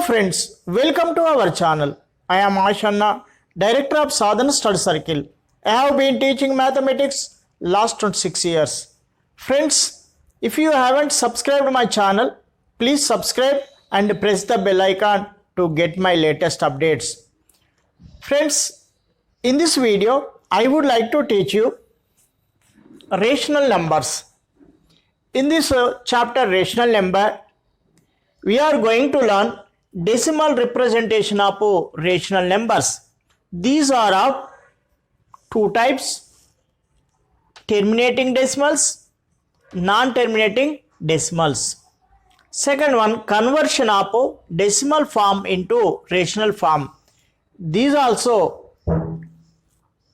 friends, welcome to our channel. I am Ashanna, Director of Sadhana Study Circle. I have been teaching mathematics last 26 years. Friends, if you haven't subscribed my channel, please subscribe and press the bell icon to get my latest updates. Friends, in this video, I would like to teach you rational numbers. In this chapter rational number, we are going to learn decimal representation of rational numbers. These are of two types: terminating decimals, non-terminating decimals. Second one, conversion of decimal form into rational form. These also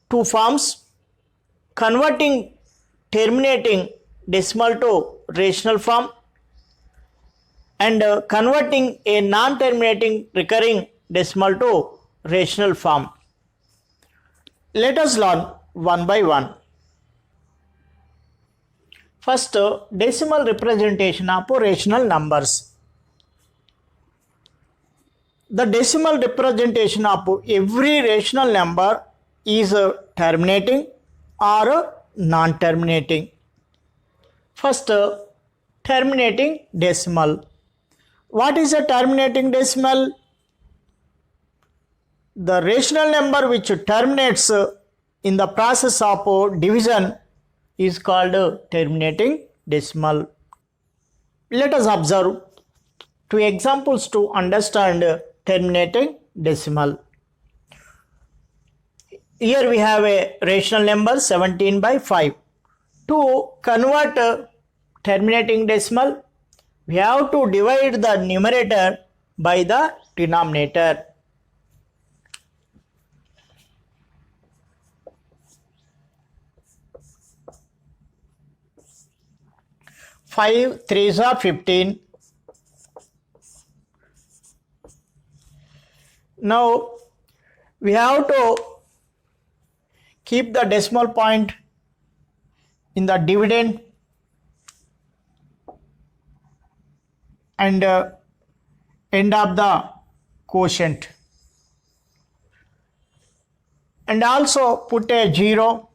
two forms: converting terminating decimal to rational form and converting a non-terminating recurring decimal to rational form. Let us learn one by one. First, decimal representation of rational numbers. The decimal representation of every rational number is terminating or non-terminating. First, terminating decimal. What is a terminating decimal? The rational number which terminates in the process of division is called terminating decimal. Let us observe two examples to understand terminating decimal. Here we have a rational number 17 by 5. To convert terminating decimal, we have to divide the numerator by the denominator. Five threes are 15. Now we have to keep the decimal point in the dividend and end of the quotient, and also put a 0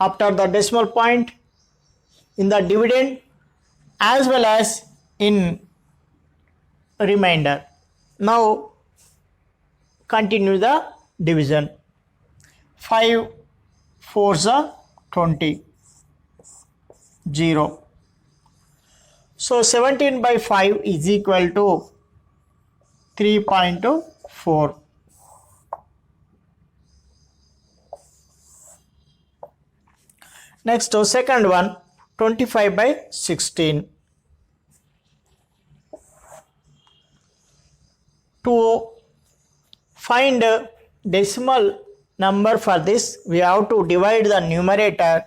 after the decimal point in the dividend as well as in remainder. Now continue the division. 5 4s are 20, 0. So 17 by 5 is equal to 3.4. Next, second one, 25 by 16. To find decimal number for this, we have to divide the numerator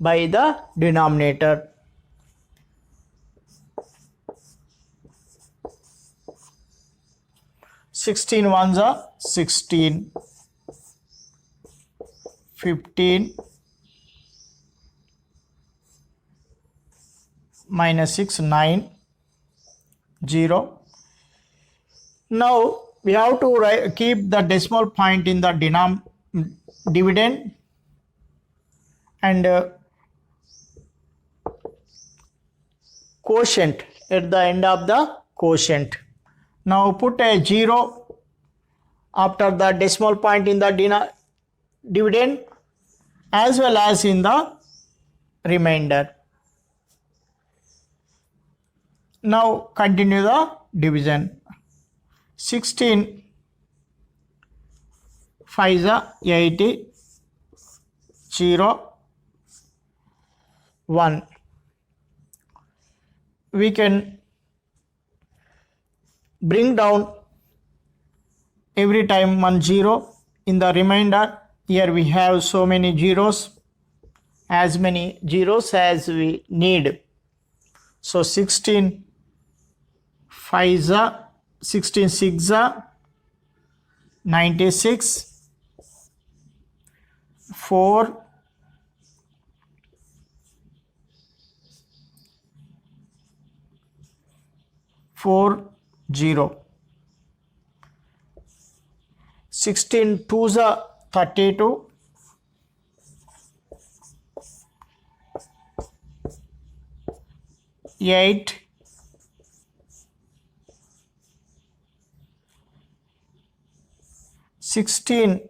by the denominator. 16 ones are 16, 15 minus 6 9, 0. Now we have to keep the decimal point in the dividend and quotient at the end of the quotient. Now put a 0 after the decimal point in the dividend as well as in the remainder. Now continue the division. 16 5s are 80, 0, 1. We can bring down every time 1 0 in the remainder. Here we have so many zeros, as many zeros as we need. So 16 5s are 16 6s are 96, 4, 4 0. 16 2s are 32. 8 16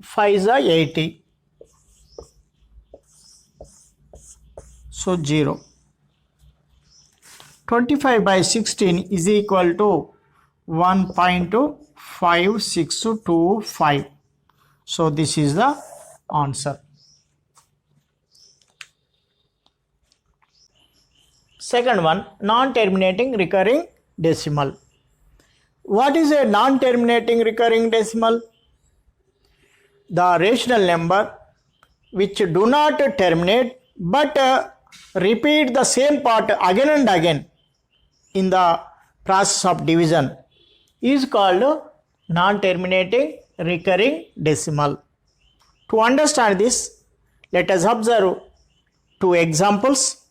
5s are 80. So 0. 25 by 16 is equal to 1.5625. So this is the answer. Second one, non-terminating recurring decimal. What is a non-terminating recurring decimal? The rational number which do not terminate but repeat the same part again and again in the process of division is called non-terminating recurring decimal. To understand this, let us observe two examples.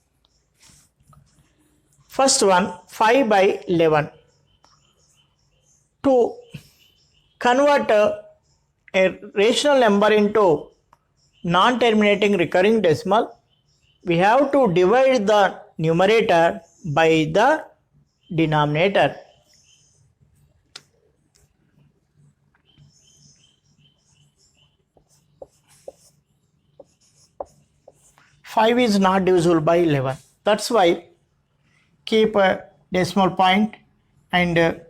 First one, 5 by 11. To convert a rational number into non-terminating recurring decimal, we have to divide the numerator by the denominator. Five is not divisible by 11. That's why keep a decimal point and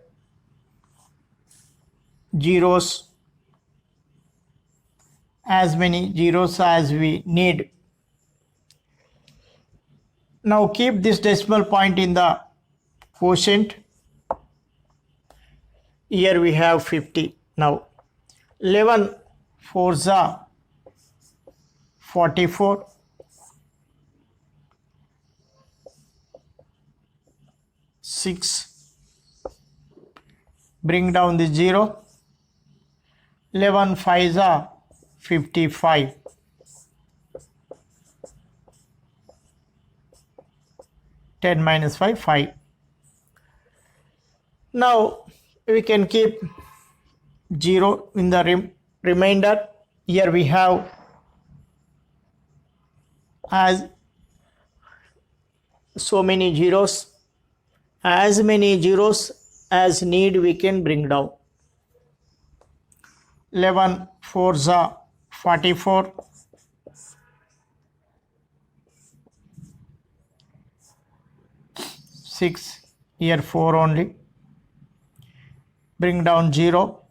zeros, as many zeros as we need. Now keep this decimal point in the quotient. Here we have 50. Now 11 4s are 44. 6. Bring down the 0. 11 5s are 55. 10 minus 5, 5. Now we can keep 0 in the remainder. Here we have as so many zeros. As many zeros as need we can bring down. 11 4s are 44. 6, here 4 only. Bring down 0.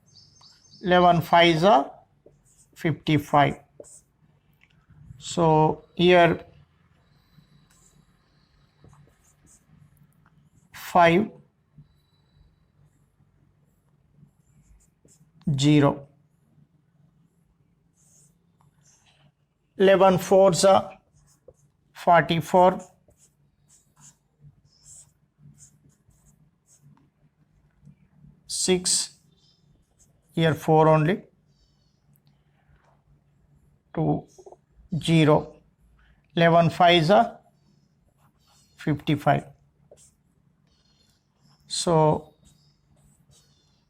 11 5s are 55. So here 5 0. 11 4s are 44. 6, here 4 only. 2 0. 11 5s are 55. So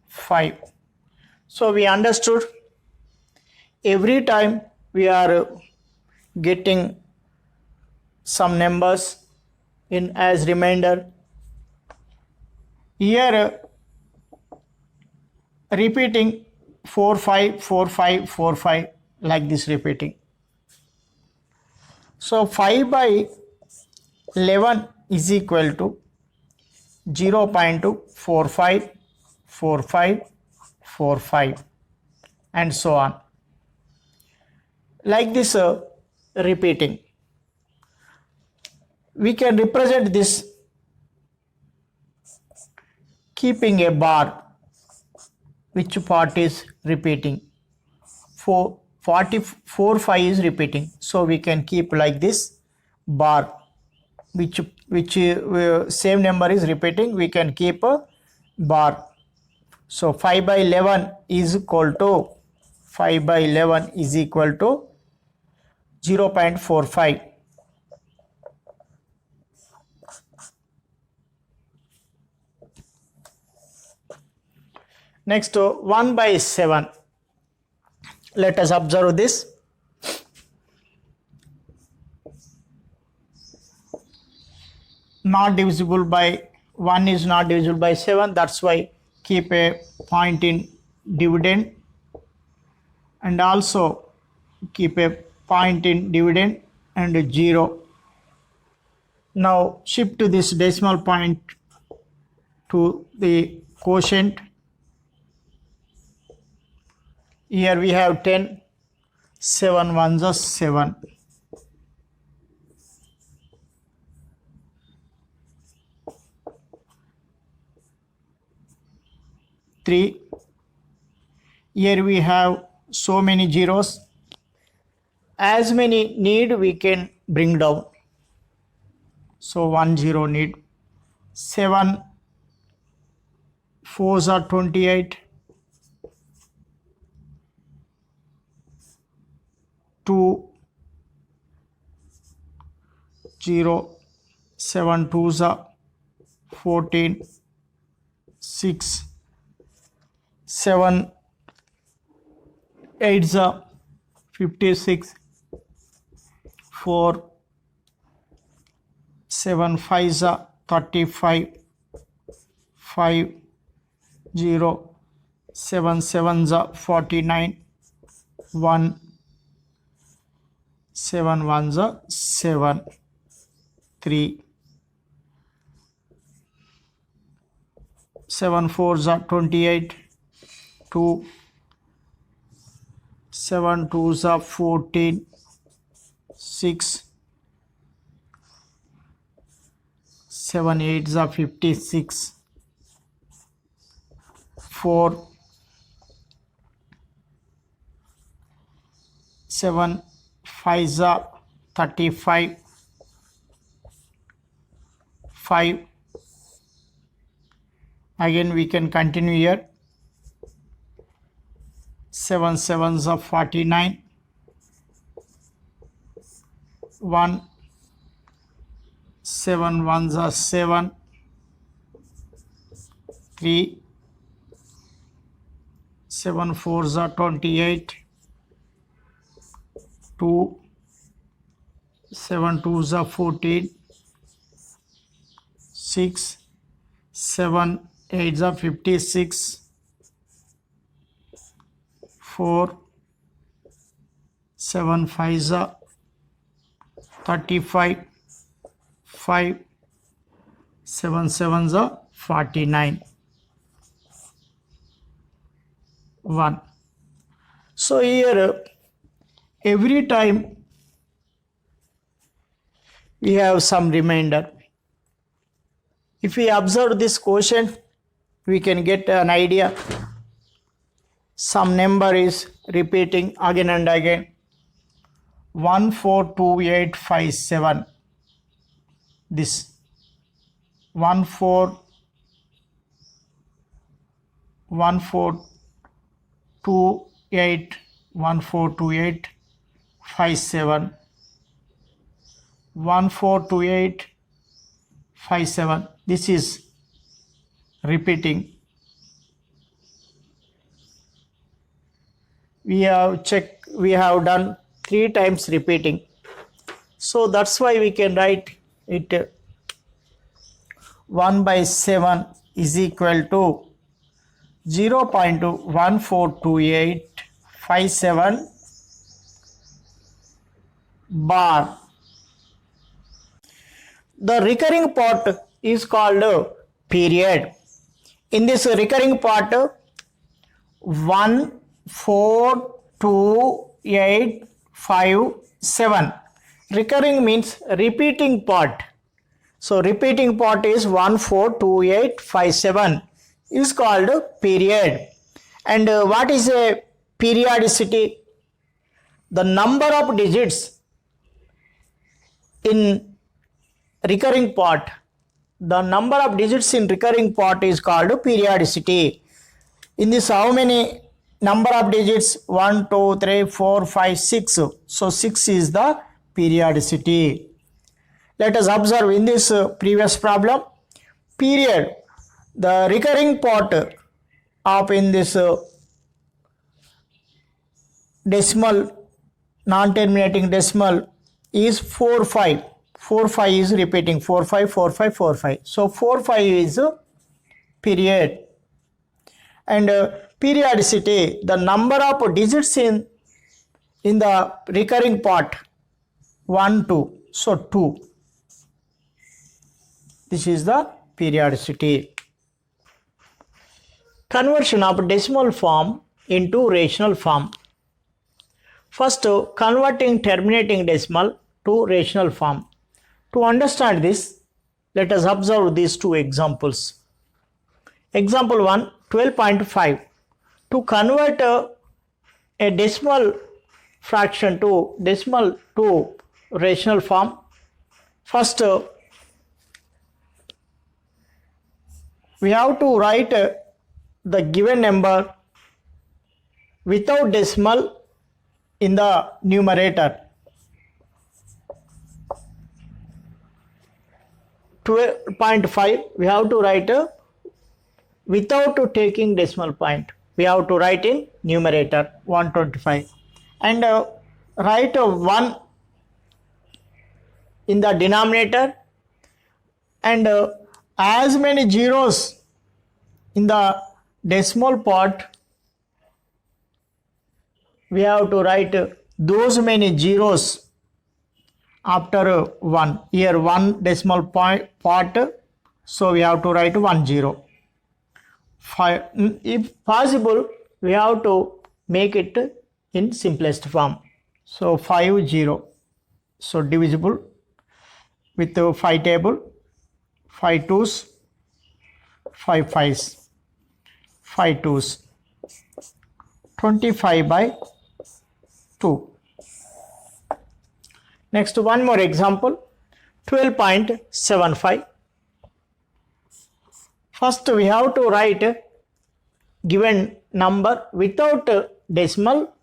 5. So we understood every time we are getting some numbers in as remainder, here repeating 4 5 4 5 4 5 like this repeating. So 5 by 11 is equal to 0.454545 and so on. Like this repeating. We can represent this keeping a bar. Which part is repeating? 44 5 is repeating. So we can keep like this bar. Which same number is repeating, we can keep a bar. So 5 by 11 is equal to 5 by 11 is equal to 0.45. Next 1 by 7. Let us observe this. Not divisible by 1 is not divisible by 7. That's why keep a point in dividend, and also keep a point in dividend and 0. Now shift to this decimal point to the quotient. Here we have 10. 7 ones are 7. 3. Here we have so many zeros. As many need we can bring down. So 1 0 need. 7 4s are 28. 2 0. 7 2s are 14. 6 7 8s are 56. 4 7 5s are 35. 5 0 7 7s are 49. 1 7 1s are 7. 3 7 4s are 28. 2 7 2s are 14. 6 7 8s are 56. 4 7 5s are 35. 5 again we can continue here. 7 7s are 49. 1 7 1s are 7. 3 7 4s are 28. 2 7 2s are 14. 6 7 8s are 56. 4 7 5s are 35. 5 7 7s are 49. 1. So here every time we have some remainder. If we observe this quotient, we can get an idea. Some number is repeating again and again. 142857. This 142857. 142857. This is repeating. We have done 3 times repeating. So that's why we can write it 1 by 7 is equal to 0.142857 bar. The recurring part is called period. In this recurring part, 142857. Recurring means repeating part. So repeating part is 142857 is called period. And what is a periodicity? The number of digits in recurring part. The number of digits in recurring part is called periodicity. In this, how many number of digits? 1 2 3 4 5 6. So 6 is the periodicity. Let us observe in this previous problem. Period, the recurring part of in this decimal, non-terminating decimal is 4 5. 4 5 is repeating 4 5 4 5 4 5. So 4 5 is period. And periodicity, the number of digits in the recurring part, 1 2, so 2. This is the periodicity. Conversion of decimal form into rational form. First, converting terminating decimal to rational form. To understand this, let us observe these two examples. Example 1, 12.5. To convert a decimal fraction to rational form, first we have to write the given number without decimal in the numerator. 12.5 we have to write without taking decimal point. We have to write in numerator 125 and write 1 in the denominator, and as many zeros in the decimal part we have to write those many zeros after 1. Here 1 decimal point part, so we have to write 1 0. 5, if possible we have to make it in simplest form, so 5 0, so divisible with 5 table, 5 2s, 5 5s, 5 2s, 25 by 2. Next, one more example, 12.75. First we have to write given number without decimal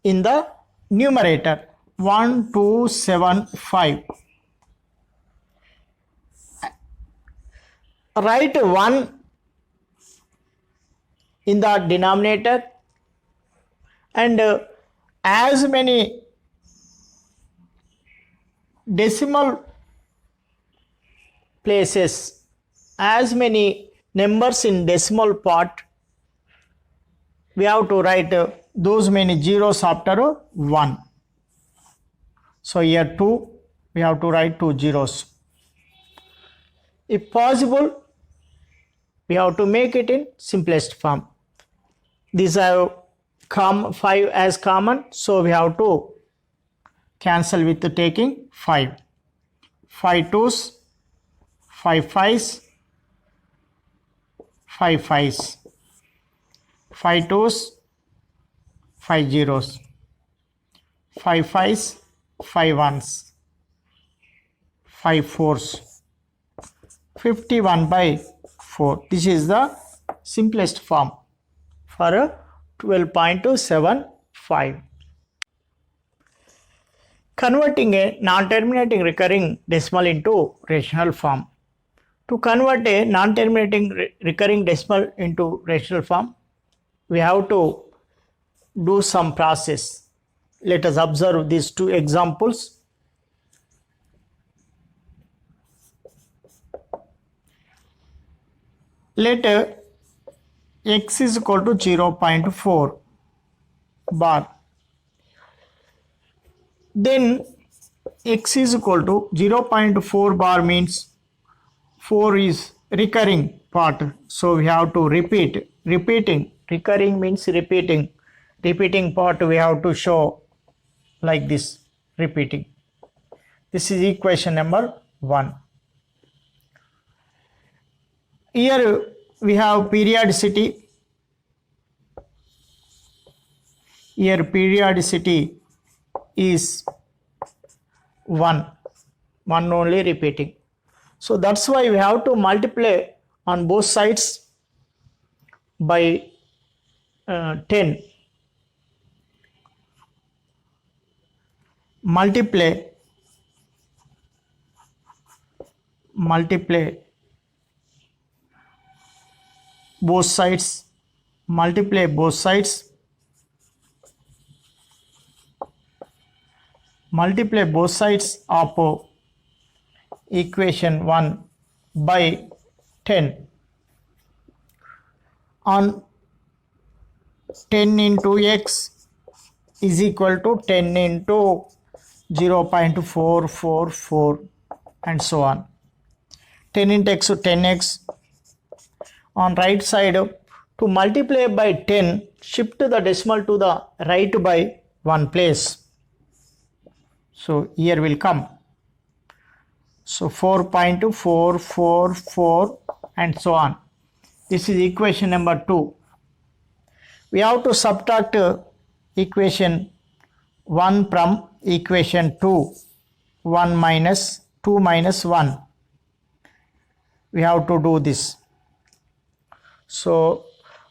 in the numerator, 1275. Write 1 in the denominator, and as many decimal places, as many numbers in decimal part, we have to write those many zeros after 1. So here 2, we have to write 2 zeros. If possible, we have to make it in simplest form. These are 5 as common, so we have to cancel with taking 5. 5 2s, 5 5s, 5 5s, 5 2s, 5 zeros, 5 5s, 5 1s, 5 4s, 51 by 4. This is the simplest form for 12.75. Converting a non-terminating recurring decimal into rational form. To convert a non-terminating recurring decimal into rational form, we have to do some process. Let us observe these two examples. Let x is equal to 0.4 bar. Then x is equal to 0.4 bar means 4 is recurring part. So we have to repeat. Recurring means repeating. Repeating part we have to show like this, repeating. This is equation number 1. Here we have periodicity. Here periodicity is 1 only repeating. So that's why we have to multiply on both sides by 10. Multiply both sides, multiply both sides multiply both sides of equation 1 by 10. On 10 into x is equal to 10 into 0.444 and so on. 10 into x to 10x. On right side, to multiply by 10, shift the decimal to the right by one place. So here will come. So 4.444 and so on. This is equation number 2. We have to subtract equation 1 from equation 2. 1 minus 2 minus 1. We have to do this. So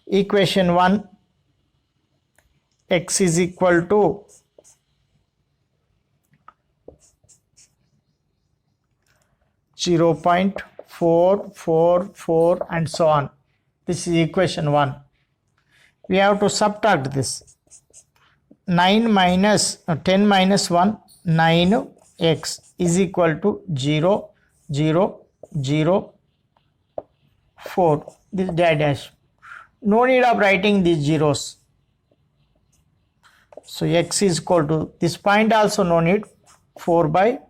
equation 1, x is equal to 0.444 and so on. This is equation 1. We have to subtract this. 10 minus 1, 9x is equal to 0, 0, 0, 4. This dash. No need of writing these zeros. So x is equal to this point also no need, 4 by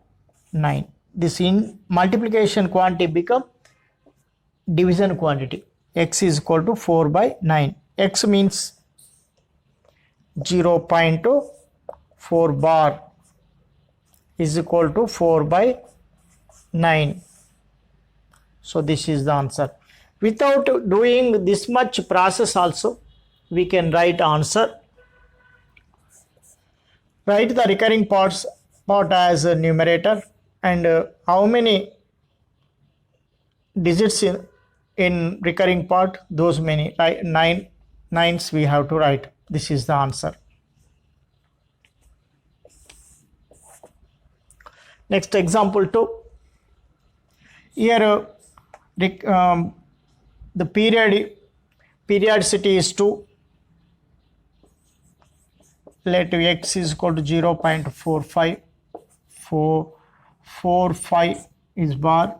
9. This in multiplication quantity become division quantity. X is equal to 4 by 9. X means 0.4 bar is equal to 4 by 9. So this is the answer. Without doing this much process also, we can write answer. Write the recurring part as a numerator and how many digits in recurring part, those many, right? 9 nines we have to write. This is the answer. Next example 2. Here the periodicity is 2. Let x is equal to 0.45. 45 is bar.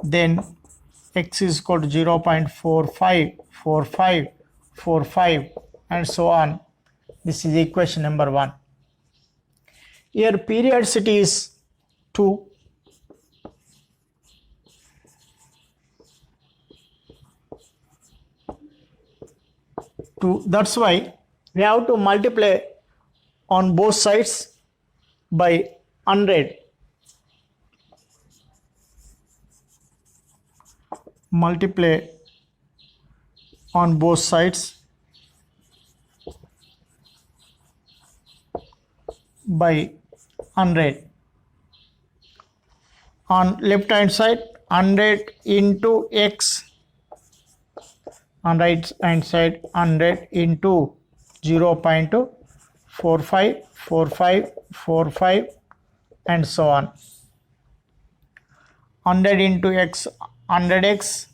Then x is equal to 0.45, 45, 45 and so on. This is equation number 1. Here periodicity is 2. That's why we have to multiply on both sides by 100. Multiply on both sides by 100. On left hand side 100 into x. On right hand side 100 into 0.45, 45, 45 and so on. 100 into x, 100x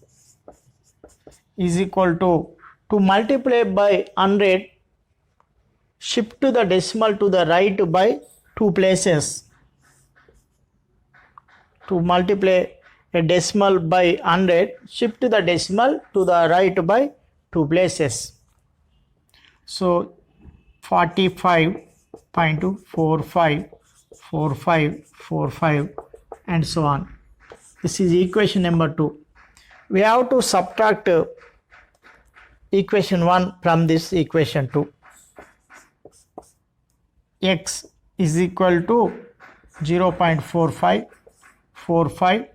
is equal to multiply by 100, shift to the decimal to the right by 2 places. To multiply a decimal by 100, shift the decimal to the right by 2 places. So 45.45, 45, 45 and so on. This is equation number 2. We have to subtract equation 1 from this equation 2. X is equal to 0.45, 45,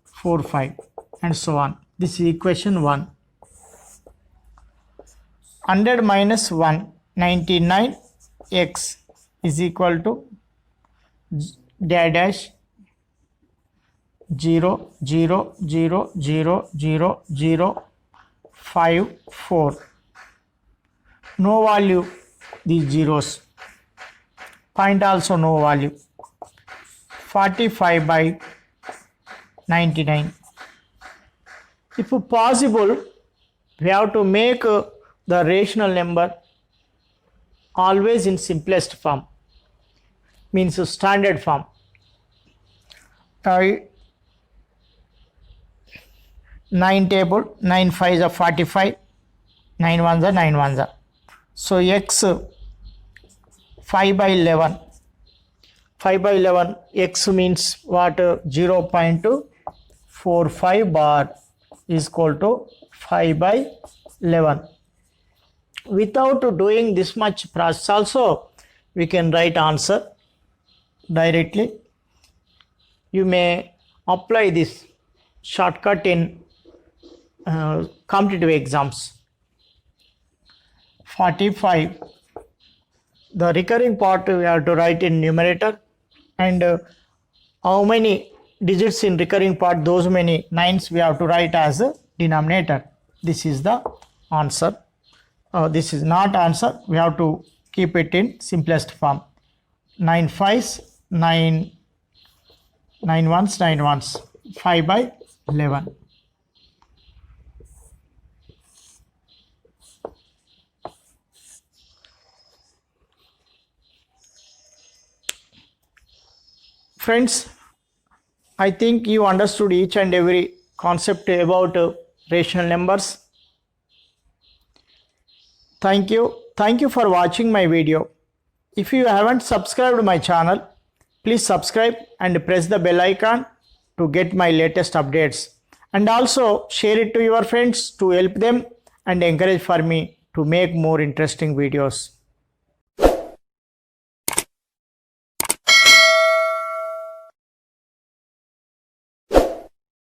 45 and so on. This is equation 1. 100 minus 1, 99, x is equal to dash 0, 0, 0, 0, 0, 0, 5, 4. No value these zeros. Point also no value. 45 by 99. If possible, we have to make the rational number always in simplest form, means standard form. 9 table, 9 5s are 45, 9 1s are 9 1s are. So x 5 by 11. 5 by 11 x means what? 0.45 bar is equal to 5 by 11. Without doing this much process also, we can write answer directly. You may apply this shortcut in competitive exams. 45, the recurring part we have to write in numerator, and how many digits in recurring part, those many nines we have to write as a denominator. This is the answer. This is not answer, we have to keep it in simplest form. 9 5s, 9 1s, 9 1s, 5 by 11. Friends, I think you understood each and every concept about rational numbers. Thank you. Thank you for watching my video. If you haven't subscribed my channel, please subscribe and press the bell icon to get my latest updates. And also share it to your friends to help them and encourage for me to make more interesting videos.